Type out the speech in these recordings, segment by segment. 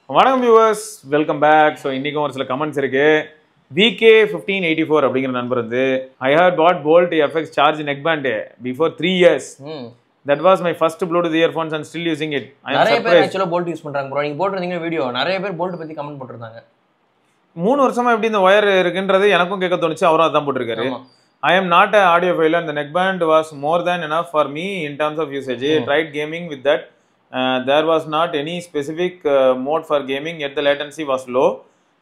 வணக்கம் viewers, welcome back. So இன்றைக்கும் ஒரு சில கமெண்ட்ஸ் இருக்கு. VK1584 அப்படிங்கிற நண்பர் வந்து I had bought Boult FX charge neckband before 3 years. That was my first Bluetooth earphones and still using it. நிறைய பேர் ஆக்சுவலா போல்ட் யூஸ் பண்றாங்க ப்ரோ. நீங்க போட்டுறீங்க வீடியோ, நிறைய பேர் போல்ட் பத்தி கமெண்ட் போட்டுருந்தாங்க. 3 வருஷமா எப்படி இந்த ஒயர் இருக்குன்றது எனக்கும் கேட்க தோணுச்சு. அவரும் அதான் போட்டிருக்காரு. I am not an audiophile and the neckband was more than enough for me in terms of usage. I tried gaming with that. There was not any specific mode for gaming, yet the latency was low.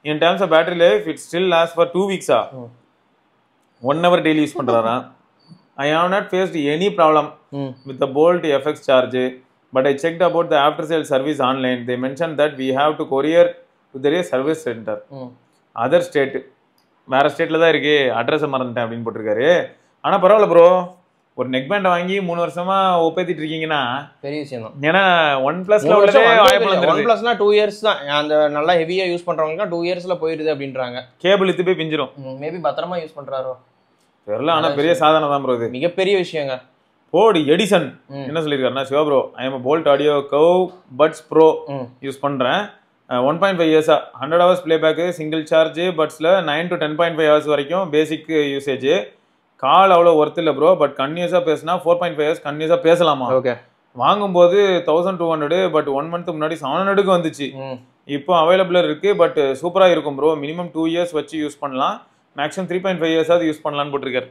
In terms of battery life, it still lasts for 2 weeks. 1 hour daily use பண்றாரா. I have not faced any problem with the Bolt FX charge, but I checked about the after sale service online. They mentioned that we have to courier to their service center. Other state, வேற ஸ்டேட்ல தான் இருக்கு, address மறந்துட்டேன் அப்படின்னு போட்டிருக்காரு. ஆனா பரவாயில்ல bro, ஒரு நெக் பேண்ட் வாங்கி 3 வருஷமா ஒப்பேத்திட்டு இருக்கீங்கன்னா பெரிய விஷயம் தான். ஏன்னா OnePlusல உள்ளதே OnePlusனா 2 இயர்ஸ் தான். அந்த நல்லா ஹெவியா யூஸ் பண்றவங்களுக்கு 2 இயர்ஸ்ல போயிடுது அப்படின்றாங்க. கேபிள் இத்து போய் பிஞ்சிரும். மேபி பத்திரமா யூஸ் பண்றாரோ தெரியல. ஆனா பெரிய சாதனை தான் ப்ரோ, இது மிகப்பெரிய விஷயங்க. போடி எடிசன் என்ன சொல்லியிருக்காருன்னா, Siva bro I am Boult audio curve buds pro use பண்றேன். 1.5 years 100 hours playback, single charge பட்ஸில் 9 to 10.5 hours வரைக்கும் பேசிக் யூசேஜ். கால் அவ்வளோ ஒர்த் இல்லை ப்ரோ, பட் கன்யூஸாக பேசினா 4.5 hours கன்யூஸாக பேசலாமா. ஓகே, வாங்கும்போது 1200, பட் 1 month முன்னாடி 700க்கு வந்துச்சு. இப்போ அவைலபிளாக இருக்கு, பட் சூப்பராக இருக்கும் ப்ரோ. மினிமம் 2 years வச்சு யூஸ் பண்ணலாம், மேக்ஸிமம் 3.5 years யூஸ் பண்ணலான்னு போட்டிருக்காரு.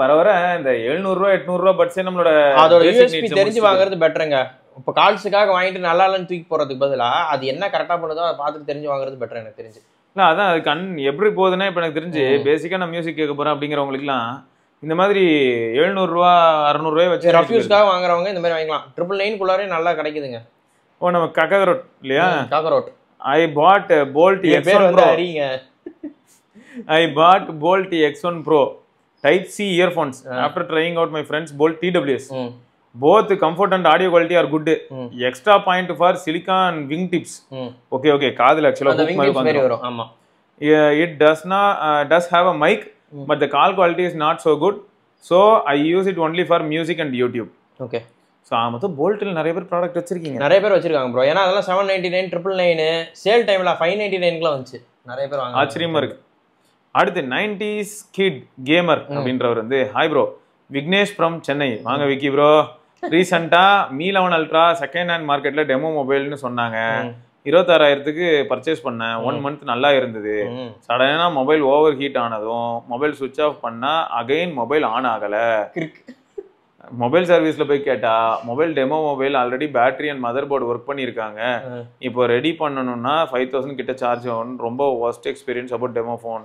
வர வர இந்த 700 800 பட்ஸே நம்மளோட அதோட யூஎஸ்பி தெரிஞ்சு வாங்குறது பெட்டருங்க. இப்போ கால்ஸுக்காக வாங்கிட்டு நல்லா இல்லைன்னு தூக்கி போறதுக்கு பதிலாக அது என்ன கரெக்டாக பண்ணுதோ அதை பார்த்துட்டு தெரிஞ்சு வாங்குறது பெட்டர் எனக்கு தெரிஞ்சு. இல்லை அதான் அது எப்படி போகுதுன்னா, இப்போ எனக்கு தெரிஞ்சு பேசிக்காக நான் மியூசிக் கேட்க போகிறேன் அப்படிங்கிறவங்களுக்குலாம் இந்த மாதிரி 700 600 வச்சு ரஃப்யூஸ்க்காக வாங்குறவங்க இந்த மாதிரி வாங்கலாம். 999 நல்லா கிடைக்குதுங்க. ஓ நம்ம கக்கரோட் இல்லையா, காக்கரோட். ஐ பாட் bolt X1 Pro. I bought Bolt X1 Pro Type C earphones after trying out my friend's Bolt TWS. Both comfort and audio quality are good. Extra point for silicon wing tips. Okay, காதுல actually hook மாதிரி வரும். ஆமா. It does have a mic, but the call quality is not so good. So I use it only for music and YouTube. Okay. So ஆமத்து போல்ட்ல நிறைய பேர் product வச்சிருக்கீங்க. நிறைய பேர் வச்சிருக்காங்க ப்ரோ. ஏன்னா அதெல்லாம் 799 999 சேல் டைம்ல 599க்குலாம் வந்துச்சு. நிறைய பேர் வாங்க. ஆச்சரியமா இருக்கு. அடுத்து 90s கிட் கேமர் அப்படின்றவர் வந்து hi bro, Vignesh from Chennai. வாங்க விக்கி ப்ரோ. ரீசெண்டா Mi 11 Ultra செகண்ட் ஹேண்ட் மார்க்கெட்ல டெமோ மொபைல்னு சொன்னாங்க. 26,000க்கு பர்ச்சேஸ் பண்ணேன். 1 month நல்லா இருந்தது. சடனா மொபைல் ஓவர் ஹீட் ஆனதும் மொபைல் சுவிட்ச் ஆஃப் பண்ணா அகைன் மொபைல் ஆன் ஆகல. மொபைல் சர்வீஸ்ல போய் கேட்டா mobile demo mobile already battery and mother board work பண்ணியிருக்காங்க, இப்போ ரெடி பண்ணணும்னா 5,000 கிட்ட சார்ஜ் ஆகும். ரொம்ப worst experience about demo phone.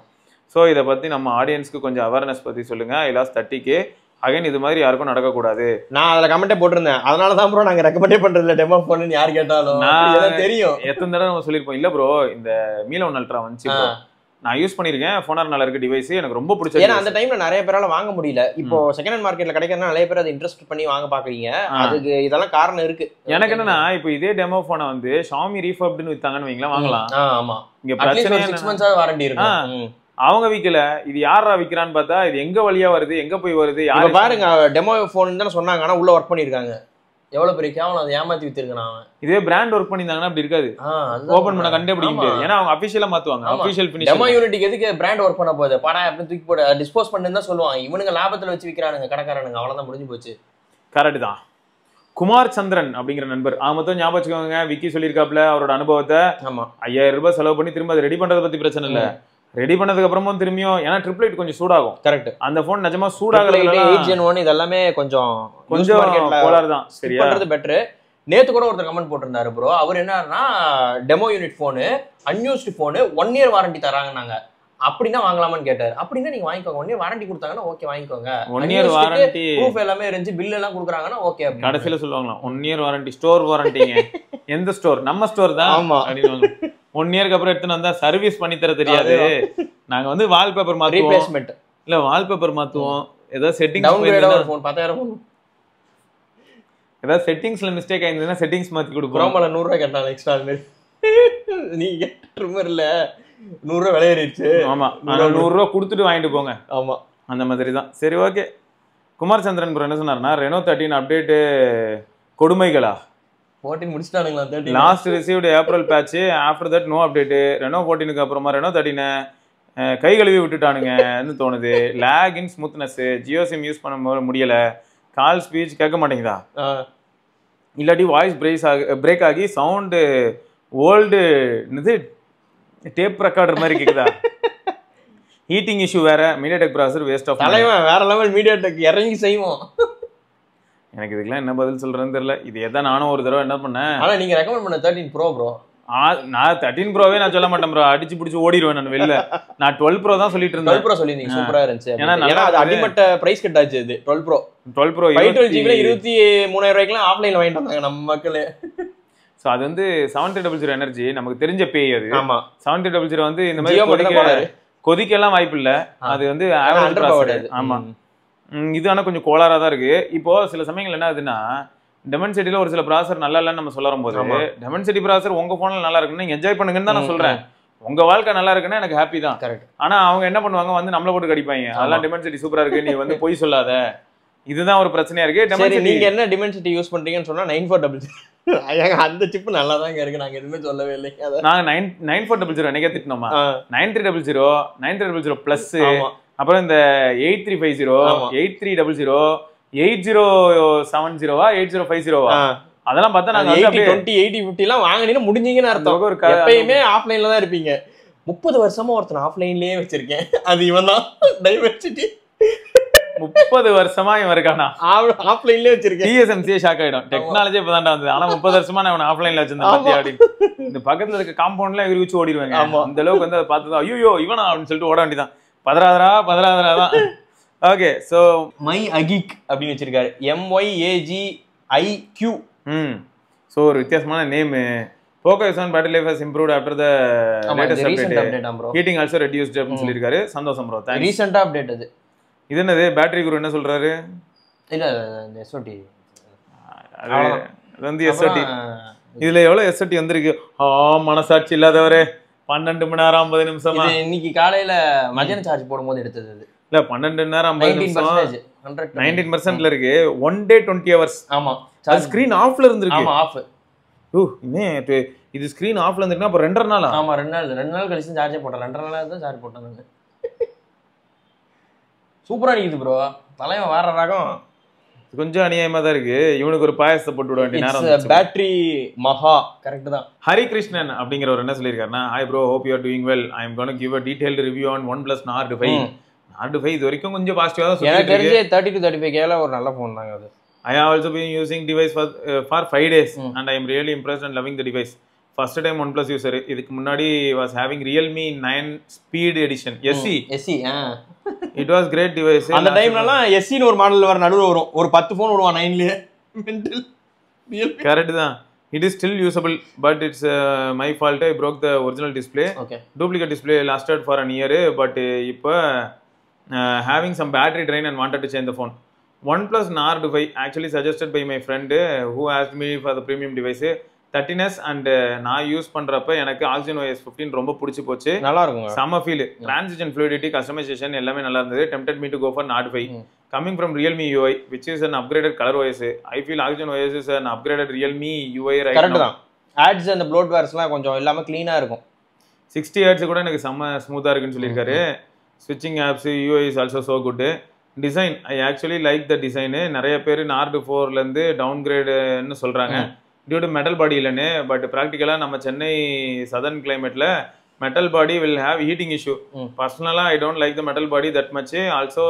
So இதை பற்றி நம்ம ஆடியன்ஸ்க்கு கொஞ்சம் அவேர்னஸ் பற்றி சொல்லுங்க. ஐ லாஸ்ட் 30K. அகைன் இது மாதிரி யாருக்கும் நடக்கக்கூடாது. நான் அதில் கமெண்ட்டே போட்டிருந்தேன். அதனால தான் ப்ரோ நாங்கள் ரெக்கமெண்டே பண்ணுறதில்ல டெமோ ஃபோன். யார் கேட்டாலும் நான் தெரியும், எத்தனை தடவை நம்ம சொல்லியிருப்போம். இல்லை ப்ரோ இந்த Mi 11 Ultra வந்துச்சு, நான் யூஸ் பண்ணியிருக்கேன். ஃபோனார் நல்லா இருக்கு டிவைஸ், எனக்கு ரொம்ப பிடிச்சது. ஏன்னா அந்த டைம்ல நிறைய பேரால வாங்க முடியல. இப்போ செகண்ட் ஹேண்ட் மார்க்கெட்ல கிடைக்கிறதுனால நிறைய பேர் அதை இன்ட்ரெஸ்ட் பண்ணி வாங்க பாக்குறீங்க. அதுக்கு இதெல்லாம் காரணம் இருக்கு. எனக்கு என்னன்னா, இப்போ இதே டெமோ போனை வந்து Xiaomi ரீஃபர்ப்டுன்னு வித்தாங்கன்னு வைங்களா, வாங்கலாம். ஆமா, இங்க பிரச்சனை 6 months வாரண்டி இருக்கு. அவங்க விக்கல, இது யாரா விக்கிறான்னு பார்த்தா இது எங்க வழியா வருது, எங்க போய் வருது. யாரு பாருங்க, டெமோ போன் தானே சொன்னாங்க, ஆனா உள்ள ஒர்க் பண்ணிருக்காங்க. எவ்வளவு பெரிய கேவலம், அதை ஏமாத்தி வித்திருக்கான். இதே பிராண்ட் ஒர்க் பண்ணிருந்தாங்கன்னா அப்படி இருக்காது. ஓபன் பண்ண கண்டுபிடிக்க முடியாது. ஏன்னா அவங்க அபிஷியலா மாத்துவாங்க. Official finish. டெமோ யூனிட்டுக்கு எதுக்கு பிராண்ட் ஒர்க் பண்ண போகுது, படா அப்படி தூக்கி போட டிஸ்போஸ் பண்ணி தான் சொல்லுவாங்க. இவனுங்க லாபத்துல வச்சு விக்கிறானுங்க கடைக்காரனுங்க. அவ்வளவுதான், முடிஞ்சு போச்சு. கரெக்ட் தான். குமார் சந்திரன் அப்படிங்கிற நண்பர் மொத்தம் ஞாபகம் வச்சுக்கோங்க. விக்கி சொல்லியிருக்காப்ல அவரோட அனுபவத்தை. 5,000 ரூபாய் செலவு பண்ணி திரும்ப அதை ரெடி பண்றதை பத்தி பிரச்சனை இல்ல. ரெடி பண்ணதுக்கு அப்புறமும் திரும்பியும், ஏன்னா ட்ரிபிள் லைட் கொஞ்சம் சூடாகும். கரெக்ட். அந்த போன் நிஜமா சூடாகல. 8 Gen 1 இதெல்லாமே கொஞ்சம் கோளாறு தான். சரியா பண்றது பெட்டர். நேத்து கூட ஒருத்தர் கமெண்ட் போட்டிருந்தாரு ப்ரோ. அவர் என்னன்னா, டெமோ யூனிட் போனு அன்யூஸ்டு போனு 1 year வாரண்டி தராங்கன்னாங்க. அப்படின்னா வாங்கலாமான்னு கேட்டாரு. அப்படின்னா நீங்க வாங்கிக்கோங்க. 1 year வாரண்டி கொடுத்தாங்கன்னா ஓகே வாங்கிக்கோங்க. 1 year வாரண்டி ப்ரூஃப் எல்லாமே இருந்துச்சு, பில் எல்லாம் கொடுக்குறாங்கன்னா ஓகே. கடைசியில சொல்லுவாங்களா 1 year வாரண்டி, ஸ்டோர் வாரண்டிங்க. எந்த ஸ்டோர்? நம்ம ஸ்டோர் தான். ஆமா. 1 yearக்கு அப்புறம் எடுத்துன்னு வந்தா சர்வீஸ் பண்ணி தர தெரியாது. நாங்க வந்து வால்பேப்பர் மாத்துவோம், ரீப்ளேஸ்மென்ட். இல்ல வால்பேப்பர் மாத்துவோம், ஏதாவது செட்டிங்ஸ் டவுன்கிரேட் ஆன ஃபோன் 10,000 போன். ஏதாவது செட்டிங்ஸ்ல மிஸ்டேக் ஆயிருந்ததுன்னா செட்டிங்ஸ் மாத்தி கொடுப்போம். ரோமல 100 ரூபாய் கேட்டாங்க எக்ஸ்ட்ரா. அது மாதிரி நீங்க ட்ரிம்மர் இல்ல 100 ரூபாய் விலை ஏறிடுச்சு. ஆமா, 100 ரூபாய் கொடுத்துட்டு வாங்கிட்டு போங்க. ஆமா, அந்த மாதிரி தான். சரி, ஓகே. குமார் சந்திரன் ப்ரோ என்ன சொன்னார்னா, ரெனோ 13 அப்டேட்டு கொடுமைகளா 14 முடிச்சிட்டானுங்களா 13 last received April patch after that no update. Reno 14க்கு அப்புறமா ரெனோ 13 கை கழுவி விட்டுட்டானுங்கன்னு தோணுது. Lag in smoothness, Jio SIM use பண்ண முடியல, கால் ஸ்பீச் கேட்க மாட்டேங்குதா, இல்லாட்டி வாய்ஸ் பிரேக் ஆகி சவுண்டு ஓல்டு இது டேப் ரெக்கார்டர் மாதிரி கேக்குதா, ஹீட்டிங் இஷ்யூ வேற, மீடியாடெக் ப்ராசர் வேஸ்ட் ஆஃப் தலைவன் வேற லெவல் மீடியாடெக் இறங்கி செய்வோம். எனக்கு இதுக்கெல்லாம் என்ன பதில் சொல்றேன்னு தெரியல. இது எதான் நானும் ஒரு தடவை என்ன பண்ணேன். ஆனா நீங்க ரெக்கமெண்ட் பண்ண 13 Pro ப்ரோ. நான் 13 ப்ரோவே நான் சொல்ல மாட்டேன் ப்ரோ, அடிச்சு பிடிச்சி ஓடிடுவேன் நான் வெளில. நான் 12 ப்ரோ தான் சொல்லிட்டு இருந்தேன். 12 Pro சொல்லிருந்தீங்க, சூப்பரா இருந்துச்சு. ஏன்னா அது அடிமட்ட பிரைஸ் கட் ஆச்சு. அது 12 Pro 512 GB 23,000 ரூபாய்க்குலாம் ஆஃப்லைன்ல வாங்கிட்டு வந்தாங்க நம்ம மக்களே. சோ அது வந்து 7300 எனர்ஜி நமக்கு தெரிஞ்ச பேய். அது ஆமா 7300 வந்து இந்த மாதிரி கொதிக்கலாம் வாய்ப்பு இல்ல. அது வந்து ஆமா இது ஆனா கொஞ்சம் கோளாரா தான் இருக்கு. இப்போ சில சமயங்கள் என்ன ஆகுதுன்னா, டெமன்சிட்டில ஒரு சில ப்ராசர் நல்லா இல்லன்னு நம்ம சொல்லும் போது, டெமன்சிட்டி ப்ராசர் உங்க போன்ல நல்லா இருக்குன்னு நீங்க என்ஜாய் பண்ணுங்கன்னு தான் நான் சொல்றேன். உங்க வாழ்க்கை நல்லா இருக்குன்னா எனக்கு ஹாப்பி தான். ஆனா அவங்க என்ன பண்ணுவாங்க, வந்து நம்மள போட்டு கடிப்பாங்க. அதெல்லாம் டெமன்சிட்டி சூப்பரா இருக்கு, நீ வந்து பொய் சொல்லாத. இதுதான் ஒரு பிரச்சனையா இருக்கு. நீங்க என்ன டெமன்சிட்டி யூஸ் பண்றீங்கன்னு சொன்னா 9400 அந்த சிப் நல்லா தான் இருக்கு. நாங்க எதுவுமே சொல்லவே இல்லை. நாங்க 9400 என்னைக்கே திட்டினோமா, 9300 9300 பிளஸ், அப்புறம் இந்த 8350 8300 8070 8050 அதெல்லாம் பார்த்தா நாங்க 20 8050 எல்லாம் வாங்கினீங்கன்னா முடிஞ்சீங்கன்னு அர்த்தம். எப்பயுமே ஆஃப்லைன்ல தான் இருப்பீங்க. 30 வருஷமா ஒருத்தன் ஆஃப்லைன்லயே வச்சிருக்கேன். அது இவன் தான் டைவர்சிட்டி. 30 வருஷமா இவன் இருக்கானா ஆஃப்லைன்லயே வச்சிருக்கேன். டிஎஸ்எம்சியே ஷாக் ஆயிடும். டெக்னாலஜி இப்பதான் வந்தது. ஆனா 30 வருஷமா நான் ஆஃப்லைன்ல வச்சிருந்தேன். இந்த பக்கத்துல இருக்க காம்பவுண்ட்ல இவரு வச்சு ஓடிடுவாங்க. அந்த அளவுக்கு வந்து அதை பார்த்தா ஐயோ இவனா அப்படின்னு சொல்லிட்டு ஓட வேண்டியதான். பதறாதரா தான். ஓகே சோ மை அகிக் அப்படின்னு வச்சிருக்காரு. MYAGIQ. சோ ஒரு வித்தியாசமான name. Poco X1 battery life has improved after the latest update. Heating also reduced அப்படின்னு சொல்லிருக்காரு. சந்தோஷம் ப்ரோ. தேங்க்ஸ். ரீசன்ட்டா அப்டேட் அது. இது என்னது பேட்டரி குரு என்ன சொல்றாரு? இல்ல இந்த SOT. அது வந்து SOT. இதுல எவ்வளவு SOT வந்திருக்கு? மனசாட்சி இல்லாதவரே. 12 மணி நேரம் 50 நிமிஷமா. இது இன்னைக்கு காலையில மதியான சார்ஜ் போடும்போது எடுத்தது அது. இல்ல 12 நேரம் 50 நிமிஷம் 19%ல இருக்கு. 1 day 20 hours. ஆமா. அது ஸ்கிரீன் ஆஃப்ல இருந்திருக்கு. ஆமா ஆஃப். இது ஸ்கிரீன் ஆஃப்ல இருந்திருக்குனா அப்ப 2.5 நாளா? ஆமா 2 நாள் கழிச்சு சார்ஜ் போட்டேன். 2.5 நாளா தான் சார்ஜ் போட்டாங்க. சூப்பரா இருக்குது ப்ரோ. தலைவன் வேற ரகம். கொஞ்சம் அநியாயமா தான் இருக்கு. இவனுக்கு ஒரு பாயசத்தை போட்டு விட வேண்டிய நேரம். பேட்டரி மகா கரெக்ட் தான். ஹரி கிருஷ்ணன் அப்படிங்கிறவர் என்ன சொல்லியிருக்காருன்னா, hi bro, hope you are doing well. I am gonna give a detailed review on OnePlus Nord 5. Nord 5 இது வரைக்கும் கொஞ்சம் பாசிட்டிவா தான் சொல்லிட்டு இருக்கு. எனக்கு தெரிஞ்சே 30 to 35K ஒரு நல்ல ஃபோன் தாங்க அது. I have also been using device for 5 days and I am really impressed and loving the device. First time OnePlus user. இதுக்கு முன்னாடி was having Realme 9 Speed Edition SE. It was great device. அந்த டைம்லலாம் SE ன்னு ஒரு model வர நடுவுல வரும். ஒரு 10 ஃபோன் வருவான் 9லயே. மெண்டல். கரெக்ட் தான். It is still usable but it's my fault. I broke the original display. Okay. Duplicate display lasted for a year but இப்போ having some battery drain and wanted to change the phone. OnePlus Nord 5 actually suggested by my friend who asked me for the premium device 13s and நான் use பண்றப்ப எனக்கு Oxygen OS 15 ரொம்ப பிடிச்சு போச்சு. நல்லா இருக்குங்க. செம ஃபீல். Transition fluidity, customization எல்லாமே நல்லா இருந்தது. Tempted me to go for Nord 5. Coming from Realme UI which is an upgraded color OS. I feel Oxygen OS is an upgraded Realme UI right now. Correct தான். Ads and bloatwaresலாம் கொஞ்சம் எல்லாமே க்ளீனா இருக்கும். 60 Hz கூட எனக்கு செம ஸ்மூத்தா இருக்குன்னு சொல்லிருக்காரு. Switching apps UI is also so good. Design I actually like the design. நிறைய பேர் Nord 4ல இருந்து டவுன்கிரேட் ன்னு சொல்றாங்க. டியூ டு மெட்டல் பாடி இல்லைன்னு. பட் ப்ராக்டிக்கலா நம்ம சென்னை சதர்ன் கிளைமேட்ல metal body will have heating issue. பர்சனலா I don't like the metal body that much. Also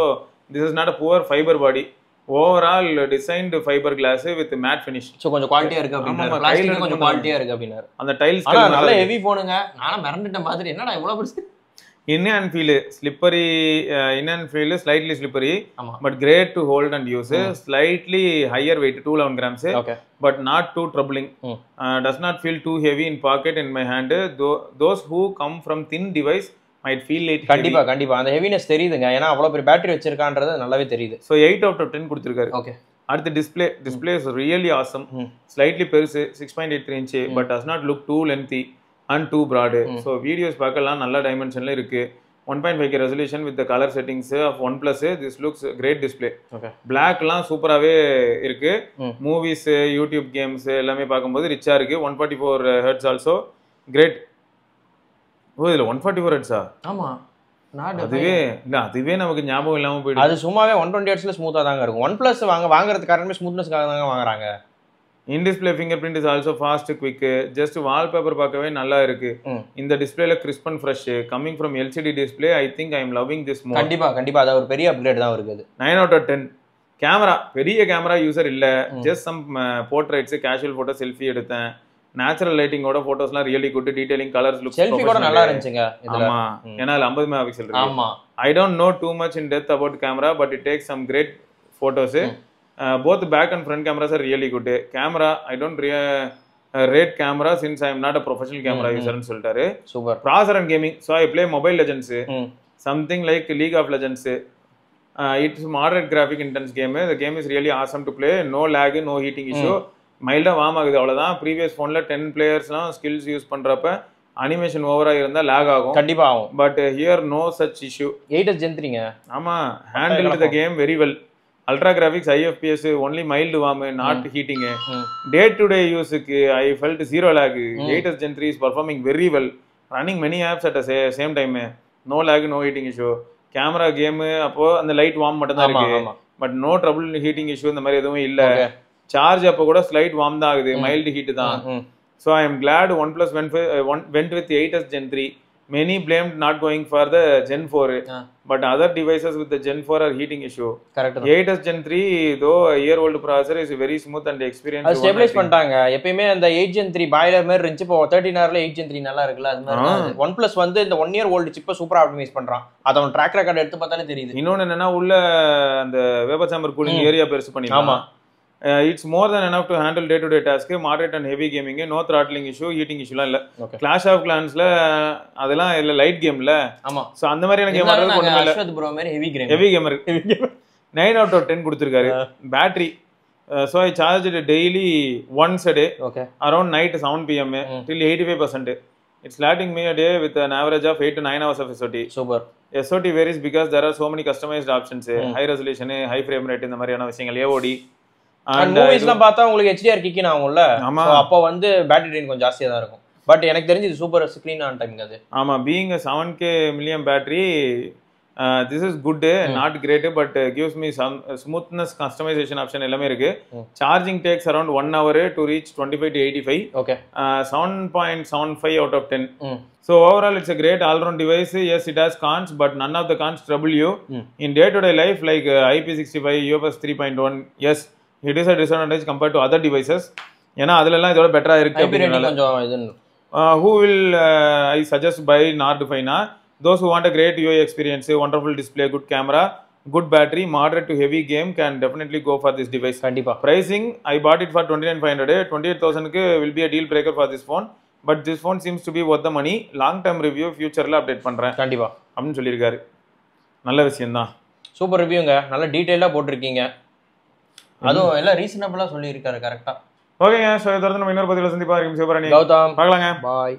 this is not a poor fibre body. Overall designed fibre glass with matte finish. So கொஞ்சம் குவாலிட்டியா இருக்கு அப்படினா plastic கொஞ்சம் குவாலிட்டியா இருக்கு அப்படினாரு. அந்த tiles நல்ல ஹெவி போனுங்க. நானா மிரண்டிட்ட மாதிரி என்னடா இவ்வளவு பெருசு. In and feel slippery, in and feel slightly slippery, but great to hold and use. Slightly higher weight, 211 grams, but not too troubling. Does not feel too heavy in pocket in my hand. Those who come from thin device might feel it heavy. கண்டிப்பா அந்த heaviness தெரியுதுங்க. ஏன்னா அவ்வளவு பெரிய battery வச்சிருக்கான்றது நல்லாவே தெரியுது. So 8 out of 10 கொடுத்திருக்காரு. Okay. அடுத்து display is really awesome. Slightly பெருசு 6.83 inch, but does not look too lengthy and too broad. So videos பார்க்கலாம் நல்ல டைமென்ஷன்ல இருக்கு. 1.5K resolution with the color settings of OnePlus. This looks great display. Okay. Blackலாம் சூப்பராகவே இருக்கு. Movies YouTube games எல்லாமே பார்க்கும்போது ரிச்சா இருக்கு. 144 Hz also great. ஓ இதில் 144 Hz ஆமா அதுவே நமக்கு ஞாபகம் இல்லாம போயிடுது. அது சும்மாவே 120 Hzல ஸ்மூத்தா தாங்க இருக்கும். OnePlus வாங்குறது காரணமே ஸ்மூத்னஸ்க்காக தாங்க வாங்குறாங்க. In display finger print is also fast quick. Just wallpaper பார்க்கவே நல்லா இருக்கு. இந்த டிஸ்பிளேல crisp and fresh coming from LCD display. I think I am loving this மோர். கண்டிப்பா அது ஒரு பெரிய அப்கிரேட் தான் இருக்குது. 9 out of 10. கேமரா பெரிய கேமரா யூசர் இல்ல. Just some portraits casual photo selfie எடுத்தேன். நேச்சுரல் லைட்டிங்கோட போட்டோஸ்லாம் really good. Detailing colours looks selfie கூட நல்லா இருந்துச்சுங்க இதுல. ஆமா ஏனா அதுல 50 மெகாபிக்சல் இருக்கு. ஆமா I don't know too much in depth about camera but it takes some great photos. Both back and front cameras are really good. Camera I don't rate camera since I am not a professional camera user ன்னு சொல்லிட்டாரு. Super. Processor and gaming. So I play Mobile Legends. Something like League of Legends. It's moderate graphic intense game. The game is really awesome to play. No lag, no heating issue. மைல்டா warm ஆகுது அவ்வளவுதான். Previous போன்ல 10 பிளேயர்ஸ்லாம் skills use பண்றப்ப animation ஓவரா இருந்தா lag ஆகும். கண்டிப்பா ஆகும். But here no such issue. 8S Gen 3ங்க. ஆமா handled the game very well. Ultra graphics, IFPS, only mild warm, not heating. Day-to-day use, I felt zero lag. 8S Gen 3 is performing very well. Running many apps at the same time. No lag, no heating issue. Camera, game, and the light warm. But no trouble heating issue. Charge slight warm, mild heat. So I am glad OnePlus went with 8S Gen 3. Many blamed not going for the Gen 4, but other devices with the Gen 4 are heating issue. Correct. 8S Gen 3, though a year-old processor, is very smooth and experienced. அது stabilise பண்ணிட்டாங்க. எப்பயுமே அந்த 8 Gen 3 boiler மாதிரி இருந்துச்சு. இப்போ 13R ல 8 Gen 3 நல்லா இருக்குல்ல அது மாதிரி. OnePlus வந்து இந்த 1 year old சிப்பை சூப்பரா ஆப்டிமைஸ் பண்றான். அத அவன் ட்ராக் ரெக்கார்ட் எடுத்து பார்த்தாலே தெரியுது. இன்னொன்னு என்னன்னா உள்ள அந்த வேப்பர் சேம்பர் கூலிங் ஏரியா பெருசு பண்ணிருக்காங்க. ஆமா. It's more than enough to handle day-to-day tasks, moderate and heavy gaming, no throttling issue, heating issue la illa. Clash of Clans la adella illa light game la. Ama. So andha mariyana game adradhu konnu illa. Ashwath bro mari heavy gamer. 9 out of 10 kuduthirukkaru. Battery so I charged it daily once a day. Okay. Around night 7 PM till 85%. It's lasting me a day with an average of 8 to 9 hours of SOT. Super. SOT varies because there are so many customized options. High resolution, high frame rate இந்த மாதிரியான விஷயங்கள் AOD. And மூவிஸ்லாம் பார்த்தா உங்களுக்கு HDR கிக்கின் ஆகும்ல. So அப்போ வந்து battery train கொஞ்சம் ஜாஸ்தியா தான் இருக்கும். பட் எனக்கு தெரிஞ்சு இது சூப்பர் ஸ்கிரீன் ஆன் டைமிங் அது. ஆமா being a 7K milliamp battery this is good, not great, but gives me some smoothness customization option எல்லாமே இருக்கு. Charging takes around 1 hour to reach 25 to 85. Okay. 7.75 out of 10. So overall it's a great all-round device. Yes, it has cons, but none of the cons trouble you in day-to-day life like IP65, UFS 3.1. Yes, it is a disadvantage compared to other devices. ஏன்னா அதுலலாம் இதோட பெட்டரா இருக்கு அப்படிங்கறனால கொஞ்சம் இது who will I suggest buy Nord 5 na those who want a great UI experience, wonderful display, good camera, good battery, moderate to heavy game can definitely go for this device. கண்டிப்பா. Pricing I bought it for 29500. 28000 க்கு will be a deal breaker for this phone, but this phone seems to be worth the money. Long term review futureல update பண்றேன் கண்டிப்பா அப்படினு சொல்லிருக்காரு. நல்ல விஷயம் தான். சூப்பர் ரிவ்யூங்க. நல்ல டீடைலா போட்டுருக்கீங்க. அதுவும் எல்லாம் ரீசனபிளா சொல்லியிருக்காரு கரெக்டா. ஓகேங்க. ஸோ தொடர்ந்து நம்ம இன்னொரு பதிவில் சந்திப்பா இருக்கும். சிவபரணி கௌதம் பார்க்கலாங்க. பாய்.